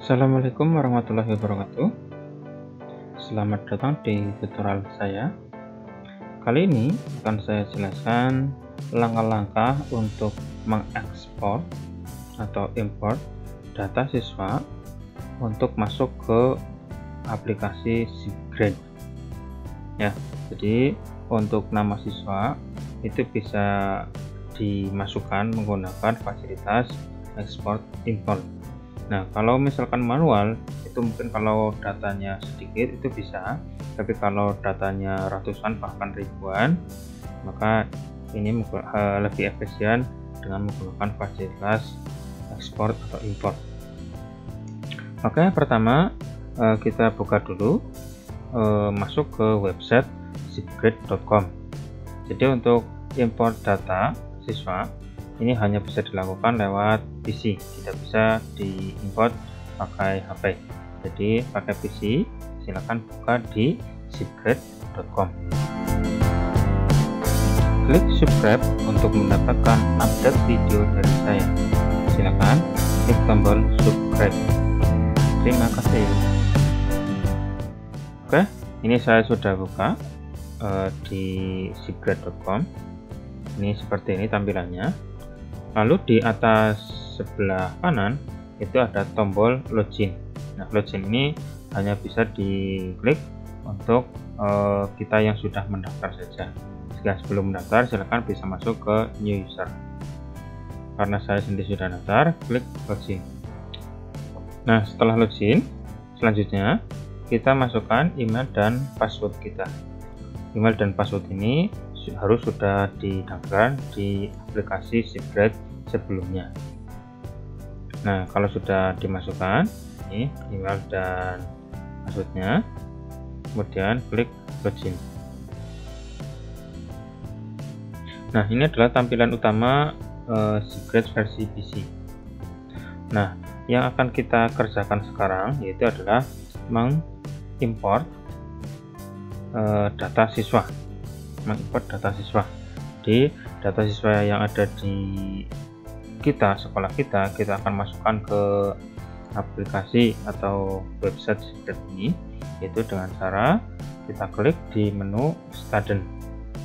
Assalamualaikum warahmatullahi wabarakatuh. Selamat datang di tutorial saya. Kali ini akan saya jelaskan langkah-langkah untuk mengekspor atau import data siswa untuk masuk ke aplikasi ShipGrade. Ya, jadi untuk nama siswa itu bisa dimasukkan menggunakan fasilitas ekspor import. Nah, kalau misalkan manual itu mungkin kalau datanya sedikit itu bisa, tapi kalau datanya ratusan bahkan ribuan, maka ini lebih efisien dengan menggunakan fasilitas ekspor atau import. Oke, pertama kita buka dulu, masuk ke website shipgrade.com. Jadi untuk import data siswa ini hanya bisa dilakukan lewat PC, tidak bisa diimport pakai HP. Jadi pakai PC silakan buka di shipgrade.com. Klik subscribe untuk mendapatkan update video dari saya. Silakan klik tombol subscribe. Terima kasih. Oke, ini saya sudah buka di shipgrade.com. Ini seperti ini tampilannya. Lalu di atas sebelah kanan itu ada tombol login. Nah, login ini hanya bisa diklik untuk kita yang sudah mendaftar saja. Jika sebelum mendaftar, silakan bisa masuk ke new user. Karena saya sendiri sudah daftar, klik login. Nah, setelah login, selanjutnya kita masukkan email dan password kita. Email dan password ini harus sudah didaftar di aplikasi ShipGrade sebelumnya. Nah, kalau sudah dimasukkan ini email dan passwordnya, kemudian klik login. Nah, ini adalah tampilan utama ShipGrade versi PC. Nah, yang akan kita kerjakan sekarang yaitu adalah mengimport data siswa. Mengimport data siswa. Di data siswa yang ada di sekolah kita akan masukkan ke aplikasi atau website ShipGrade ini, yaitu dengan cara kita klik di menu student.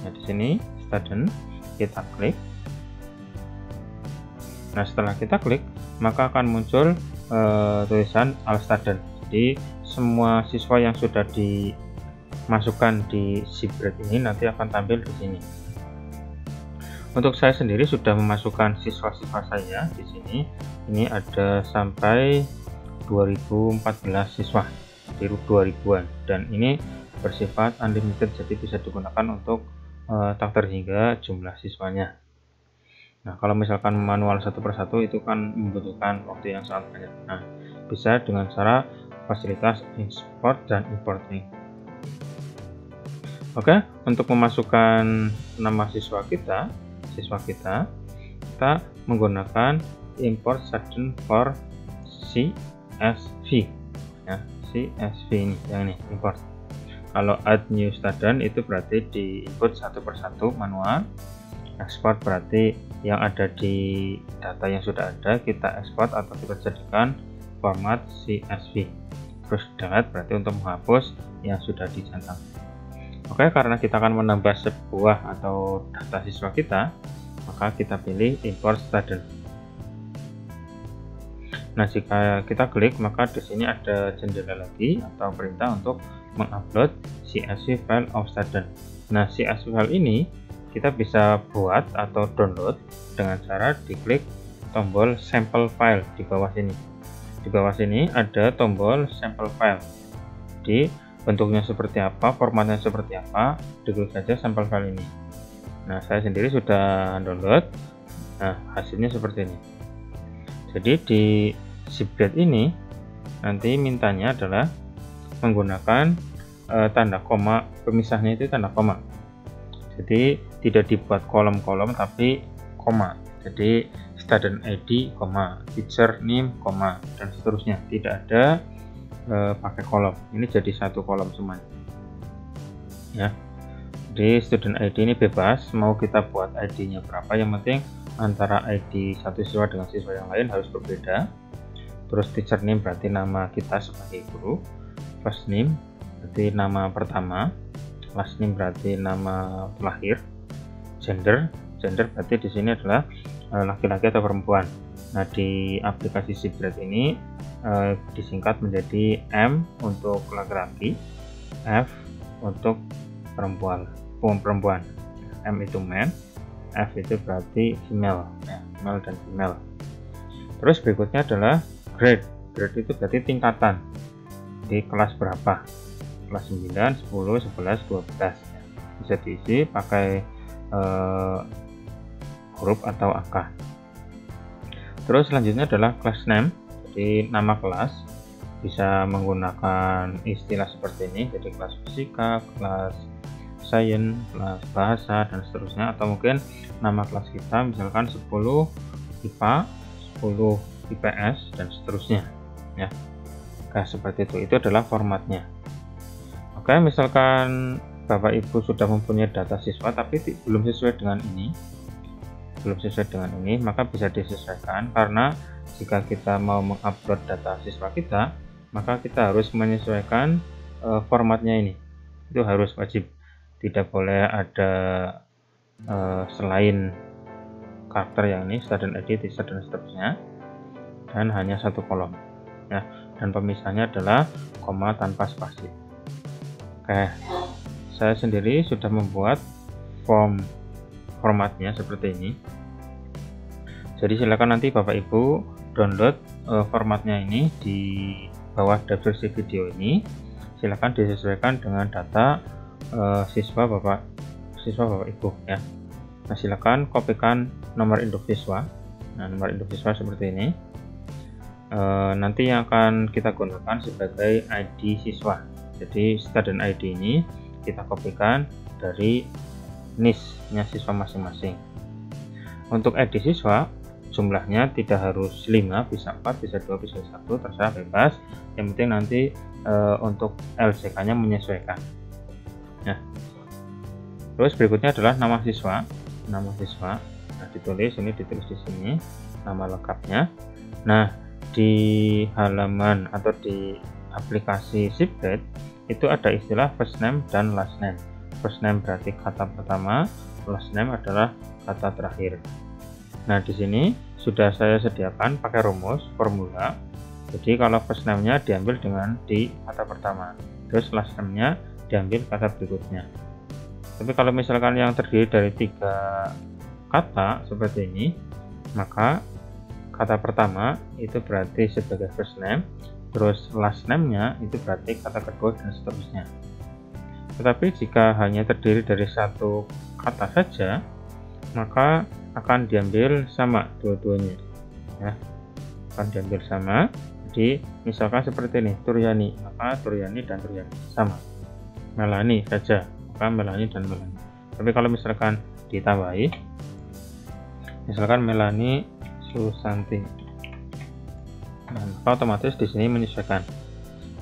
Nah, di sini student kita klik. Nah, setelah kita klik maka akan muncul tulisan all student. Jadi semua siswa yang sudah dimasukkan di ShipGrade ini nanti akan tampil di sini. Untuk saya sendiri sudah memasukkan siswa-siswa saya di sini. Ini ada sampai 2014 siswa, di 2000-an, dan ini bersifat unlimited, jadi bisa digunakan untuk tak terhingga jumlah siswanya. Nah, kalau misalkan manual satu persatu itu kan membutuhkan waktu yang sangat banyak. Nah, bisa dengan cara fasilitas export dan importing. Oke, untuk memasukkan nama siswa kita menggunakan import student for CSV. Ya, CSV ini, yang ini import. Kalau add new student itu berarti di input satu persatu manual. Export berarti yang ada di data yang sudah ada kita ekspor atau kita jadikan format CSV. Terus delete berarti untuk menghapus yang sudah dicentang. Oke, karena kita akan menambah sebuah atau data siswa kita, maka kita pilih import student. Nah, jika kita klik maka di sini ada jendela lagi atau perintah untuk mengupload CSV file of student. Nah, CSV file ini kita bisa buat atau download dengan cara diklik tombol sample file di bawah sini. Di bawah sini ada tombol sample file. Di bentuknya seperti apa, formatnya seperti apa, diklik saja sampel file ini. Nah, saya sendiri sudah download. Nah, hasilnya seperti ini. Jadi di ShipGrade ini nanti mintanya adalah menggunakan tanda koma, pemisahnya itu tanda koma. Jadi tidak dibuat kolom-kolom tapi koma. Jadi student ID, teacher name, dan seterusnya. Tidak ada pakai kolom. Ini jadi satu kolom semuanya. Ya. Di student ID ini bebas, mau kita buat ID-nya berapa, yang penting antara ID satu siswa dengan siswa yang lain harus berbeda. terus teacher name berarti nama kita sebagai guru, first name berarti nama pertama, last name berarti nama lahir, gender berarti di sini adalah laki-laki atau perempuan. Nah, di aplikasi ShipGrade ini disingkat menjadi M untuk laki-laki, F untuk perempuan. M itu man, F itu berarti female, ya, male dan female. Terus berikutnya adalah grade. Grade itu berarti tingkatan. Di kelas berapa? Kelas 9, 10, 11, 12. Ya. Bisa diisi pakai huruf atau angka. Terus selanjutnya adalah class name. Jadi nama kelas bisa menggunakan istilah seperti ini. Jadi kelas fisika, kelas sains, kelas bahasa, dan seterusnya. Atau mungkin nama kelas kita misalkan 10 IPA, 10 IPS, dan seterusnya, ya. Nah, seperti itu adalah formatnya. Oke, misalkan Bapak Ibu sudah mempunyai data siswa tapi belum sesuai dengan ini, maka bisa disesuaikan, karena jika kita mau mengupload data siswa kita, maka kita harus menyesuaikan formatnya ini. Itu harus wajib, tidak boleh ada selain karakter yang ini, student ID, teacher, dan seterusnya, dan hanya satu kolom, ya. Dan pemisahnya adalah koma tanpa spasi. Oke, saya sendiri sudah membuat formatnya seperti ini. Jadi silakan nanti Bapak Ibu download formatnya ini di bawah deskripsi video ini. Silakan disesuaikan dengan data siswa Bapak Ibu, ya. Nah, silakan kopikan nomor induk siswa. Nah, nomor induk siswa seperti ini. Nanti yang akan kita gunakan sebagai ID siswa. Jadi student ID ini kita kopikan dari NIS-nya siswa masing-masing. Untuk ID siswa jumlahnya tidak harus 5, bisa 4, bisa 2, bisa 1, terserah, bebas. Yang penting nanti untuk LCK-nya menyesuaikan. Nah, terus berikutnya adalah nama siswa. Nah, ditulis di sini nama lengkapnya. Nah, di halaman atau di aplikasi ShipGrade itu ada istilah first name dan last name. First name berarti kata pertama, last name adalah kata terakhir. Nah, di sini sudah saya sediakan pakai rumus formula. Jadi kalau first name-nya diambil di kata pertama, terus last name-nya diambil kata berikutnya. Tapi kalau misalkan yang terdiri dari 3 kata seperti ini, maka kata pertama itu berarti sebagai first name, terus last name-nya itu berarti kata kedua, dan seterusnya. Tetapi jika hanya terdiri dari 1 kata saja, maka akan diambil sama dua-duanya, ya, akan diambil sama. Jadi misalkan seperti ini, Turyani, maka Turyani dan Turyani sama. Melani saja, maka Melani dan Melani. Tapi kalau misalkan ditambahi, misalkan Melani Susanti, nah, maka otomatis di sini menyesuaikan.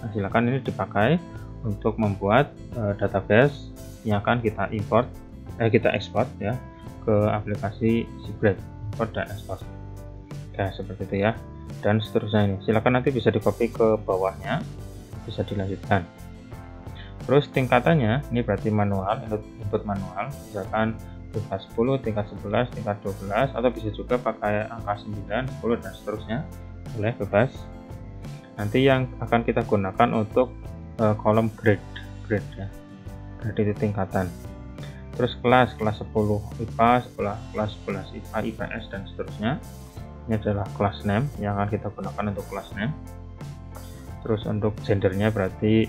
Nah, silakan ini dipakai untuk membuat database yang akan kita ekspor, ya, ke aplikasi ShipGrade, import dan ekspor. Nah, seperti itu, ya, dan seterusnya. Ini silakan nanti bisa di copy ke bawahnya, bisa dilanjutkan. Terus tingkatannya ini berarti manual, input manual, misalkan tingkat 10, tingkat 11, tingkat 12, atau bisa juga pakai angka 9, 10, dan seterusnya, boleh, bebas. Nanti yang akan kita gunakan untuk kolom grade, ya, grade itu tingkatan. Terus kelas 10 IPA, kelas 11 IPA, IPS, dan seterusnya. Ini adalah class name yang akan kita gunakan untuk class name. Terus untuk gendernya berarti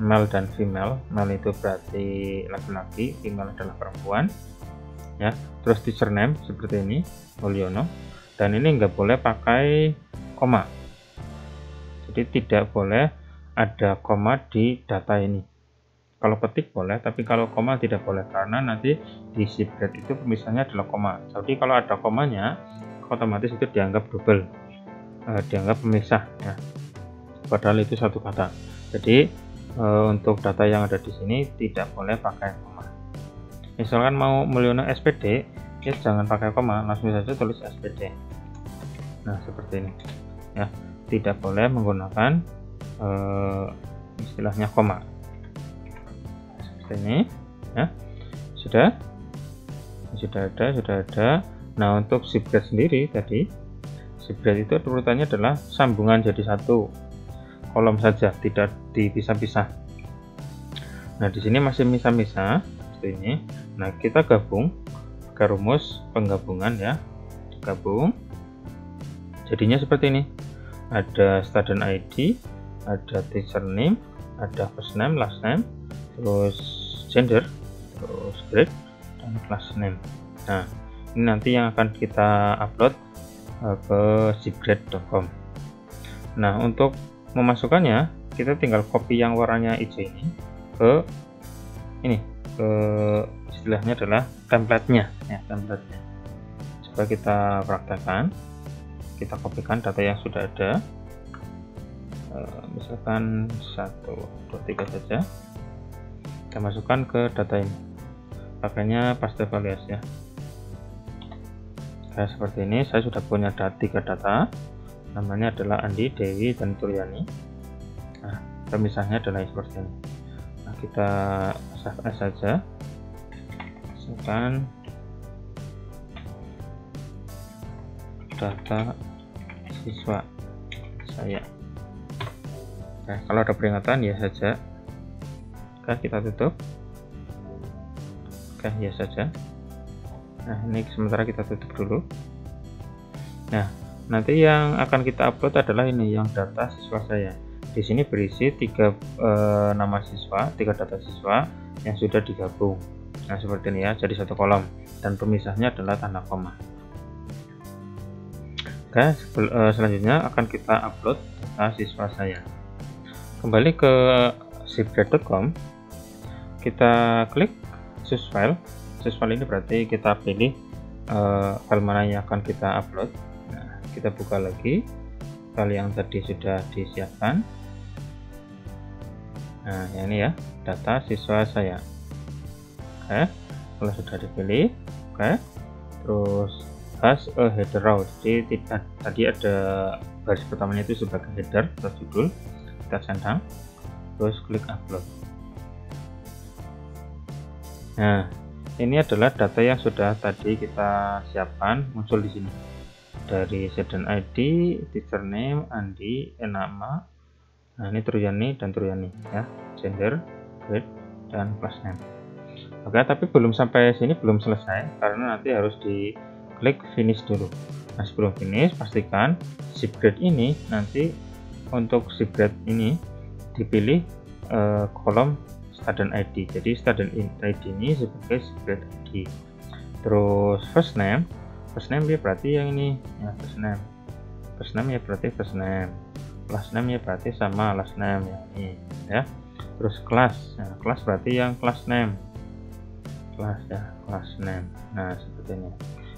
male dan female. Male itu berarti laki-laki, female adalah perempuan, ya. Terus teacher name seperti ini, Mulyono, dan ini nggak boleh pakai koma. Jadi tidak boleh ada koma di data ini. Kalau ketik boleh, tapi kalau koma tidak boleh, karena nanti di ShipGrade itu pemisahnya adalah koma. Jadi kalau ada komanya, otomatis itu dianggap double, dianggap pemisah, ya. Padahal itu satu kata. Jadi untuk data yang ada di sini tidak boleh pakai koma. Misalkan mau Mulyono SPD, ya jangan pakai koma, langsung saja tulis SPD. Nah, seperti ini, ya. tidak boleh menggunakan istilahnya koma seperti ini ya. Sudah ada. Nah, untuk zipgrade sendiri tadi, zipgrade itu urutannya adalah sambungan jadi satu kolom saja, tidak dipisah-pisah. Nah, di sini masih misah-misah seperti ini. Nah, kita gabung ke rumus penggabungan ya, gabung jadinya seperti ini. Ada student ID, ada teacher name, ada first name, last name, terus gender, terus grade, dan class name. Nah, ini nanti yang akan kita upload ke zipgrade.com. Nah, untuk memasukkannya kita tinggal copy yang warnanya hijau ini ke istilahnya adalah template-nya ya, template-nya. Coba kita praktekkan. Kita kopikan data yang sudah ada, misalkan 1, 2, 3 saja. Kita masukkan ke data ini, pakainya paste values ya. Kayak seperti ini. Saya sudah punya 3 data, namanya adalah Andi, Dewi, dan Turyani. Nah, pemisahnya adalah seperti ini. Nah, kita save as saja, misalkan data siswa saya. Oke, kalau ada peringatan ya saja. Oke, kita tutup. Oke, ya saja. Nah, ini sementara kita tutup dulu. Nah, nanti yang akan kita upload adalah ini, yang data siswa saya. Di sini berisi 3 nama siswa, 3 data siswa yang sudah digabung. Nah, seperti ini ya, jadi satu kolom, dan pemisahnya adalah tanda koma. Oke, selanjutnya akan kita upload data siswa saya. Kembali ke zipgrade.com, kita klik choose file. Choose file ini berarti kita pilih file mana yang akan kita upload. Nah, kita buka lagi file yang tadi sudah disiapkan. Nah, ini ya, data siswa saya. Oke, kalau sudah dipilih, oke, terus has a header row. Jadi tadi ada baris pertamanya itu sebagai header atau judul, kita centang, terus klik upload. Nah, ini adalah data yang sudah tadi kita siapkan, muncul di sini dari student ID, teacher name, Andi, nama. Nah, ini Turyani dan Turyani ya, gender, grade, dan class name. Oke, tapi belum sampai sini, belum selesai karena nanti harus diklik finish dulu. Nah, sebelum finish pastikan zipgrade ini nanti untuk zipgrade ini dipilih kolom student ID. Jadi student ID ini sebagai zipgrade ID. Terus first name ya berarti yang ini ya, first name ya berarti first name, last name ya berarti sama last name ya, ini ya. Terus class, nah, class berarti yang class name, class ya, class name. Nah, seperti ini.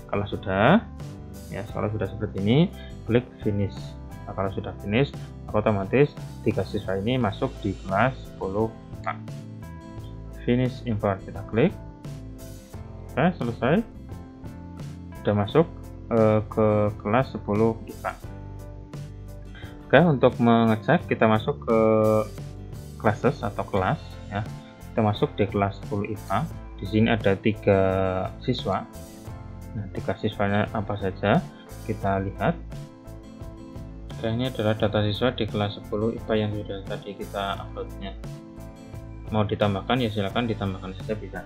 Kalau sudah seperti ini, klik finish. Nah, kalau sudah finish, otomatis 3 siswa ini masuk di kelas 10 IPA. Finish import, kita klik. Oke, selesai. Sudah masuk ke kelas 10 IPA. Oke, untuk mengecek kita masuk ke classes atau kelas ya. Kita masuk di kelas 10 IPA. Di sini ada 3 siswa. Nah, 3 siswanya apa saja kita lihat. Oke, ini adalah data siswa di kelas 10 IPA yang sudah tadi kita uploadnya. Mau ditambahkan ya silakan ditambahkan saja bisa.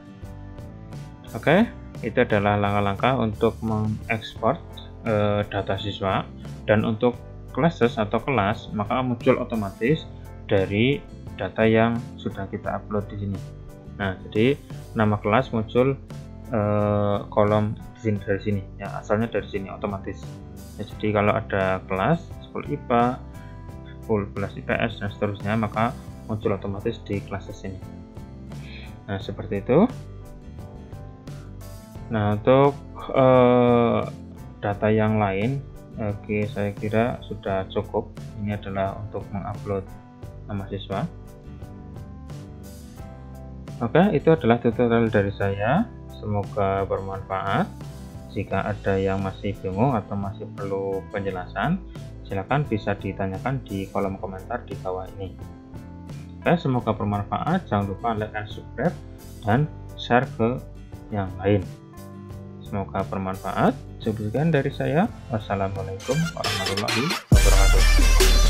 Oke, itu adalah langkah-langkah untuk mengekspor data siswa. Dan untuk classes atau kelas, maka muncul otomatis dari data yang sudah kita upload di sini. Nah, jadi nama kelas muncul kolom dari sini ya, asalnya dari sini otomatis ya. Jadi kalau ada kelas 10 IPA, 10 IPS dan seterusnya, maka muncul otomatis di classes ini. Nah, seperti itu. Nah, untuk data yang lain, oke, saya kira sudah cukup. Ini adalah untuk mengupload nama siswa. Oke, itu adalah tutorial dari saya. Semoga bermanfaat. Jika ada yang masih bingung atau masih perlu penjelasan, Silahkan bisa ditanyakan di kolom komentar di bawah ini. Oke, semoga bermanfaat. Jangan lupa like dan subscribe dan share ke yang lain. Semoga bermanfaat. Sekian dari saya. Wassalamualaikum warahmatullahi wabarakatuh.